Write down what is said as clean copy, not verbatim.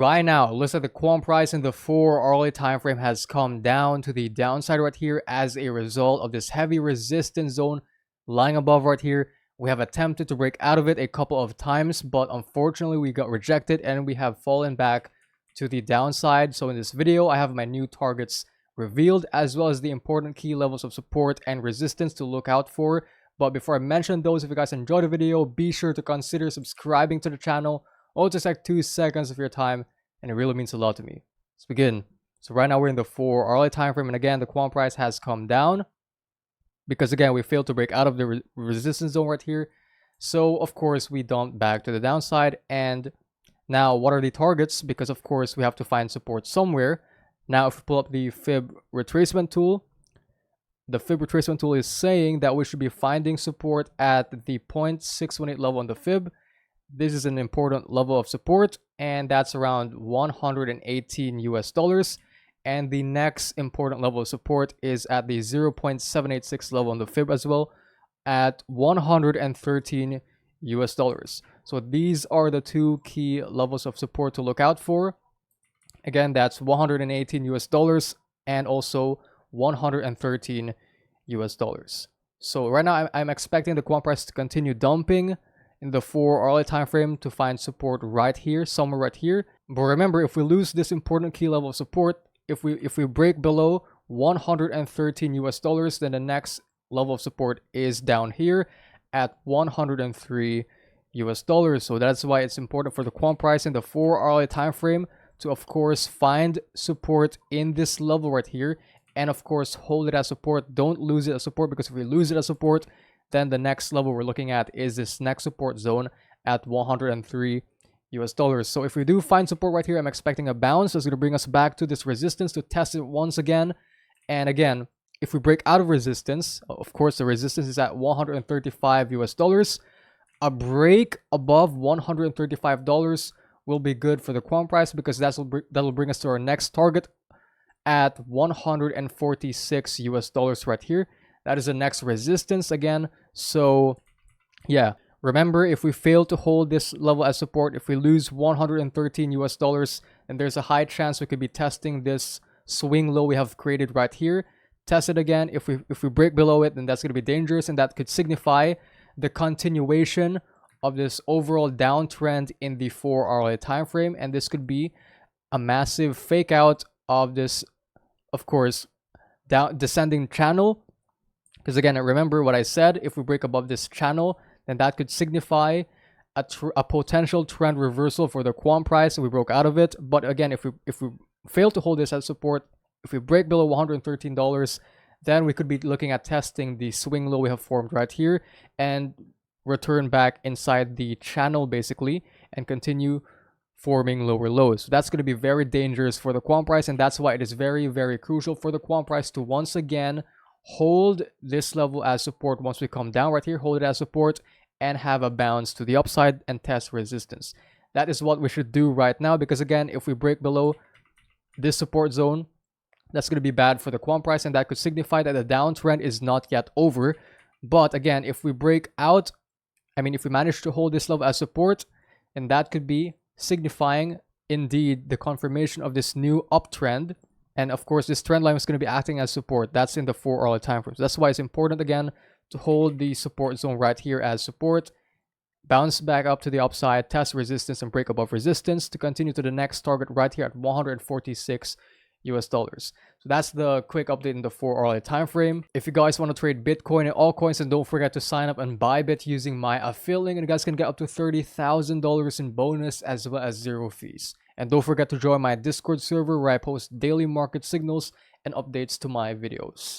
Right now, it looks like the quant price in the 4-hourly time frame has come down to the downside right here as a result of this heavy resistance zone lying above right here. We have attempted to break out of it a couple of times, but unfortunately we got rejected and we have fallen back to the downside. So in this video, I have my new targets revealed as well as the important key levels of support and resistance to look out for. But before I mention those, if you guys enjoyed the video, be sure to consider subscribing to the channel. All just like 2 seconds of your time, and it really means a lot to me. Let's begin. So right now we're in the 4-hourly time frame, and again the quant price has come down because again we failed to break out of the resistance zone right here. So of course we dumped back to the downside. And now what are the targets? Because of course we have to find support somewhere. Now if we pull up the fib retracement tool, the fib retracement tool is saying that we should be finding support at the 0.618 level on the fib. This is an important level of support, and that's around $118 US. And the next important level of support is at the 0.786 level on the fib as well, at $113 US. So these are the two key levels of support to look out for. Again, that's $118 US and also $113 US. So right now I'm expecting the quant price to continue dumping in the 4-hourly time frame to find support right here, somewhere right here. But remember, if we lose this important key level of support, if we break below $113 US, then the next level of support is down here at $103 US. So that's why it's important for the quant price in the 4-hourly time frame to of course find support in this level right here, and of course hold it as support. Don't lose it as support, because if we lose it as support, then the next level we're looking at is this next support zone at $103 US. So if we do find support right here, I'm expecting a bounce. That's going to bring us back to this resistance to test it once again. And again, if we break out of resistance, of course the resistance is at $135 US. A break above $135 will be good for the quant price, because that'll bring us to our next target at $146 US right here. That is the next resistance again. So yeah, remember, if we fail to hold this level as support, if we lose $113 US, then there's a high chance we could be testing this swing low we have created right here. Test it again. If we break below it, then that's going to be dangerous, and that could signify the continuation of this overall downtrend in the 4-hourly time frame, and this could be a massive fake out of this, of course, descending channel. Because again, remember what I said, if we break above this channel, then that could signify a potential trend reversal for the quant price, and we broke out of it. But again, if we fail to hold this as support, if we break below $113, then we could be looking at testing the swing low we have formed right here and return back inside the channel basically and continue forming lower lows. So that's going to be very dangerous for the quant price, and that's why it is very, very crucial for the quant price to once again hold this level as support. Once we come down right here, hold it as support and have a bounce to the upside and test resistance. That is what we should do right now, because again, if we break below this support zone, that's going to be bad for the quant price, and that could signify that the downtrend is not yet over. But again, if we break out, if we manage to hold this level as support, and that could be signifying indeed the confirmation of this new uptrend. And of course, this trend line is going to be acting as support. That's in the 4-hourly time frame. So that's why it's important again to hold the support zone right here as support, bounce back up to the upside, test resistance, and break above resistance to continue to the next target right here at $146 US. So that's the quick update in the 4-hourly time frame. If you guys want to trade Bitcoin and altcoins, then don't forget to sign up and buy Bit using my affiliate link, and you guys can get up to $30,000 in bonus as well as 0 fees. And don't forget to join my Discord server where I post daily market signals and updates to my videos.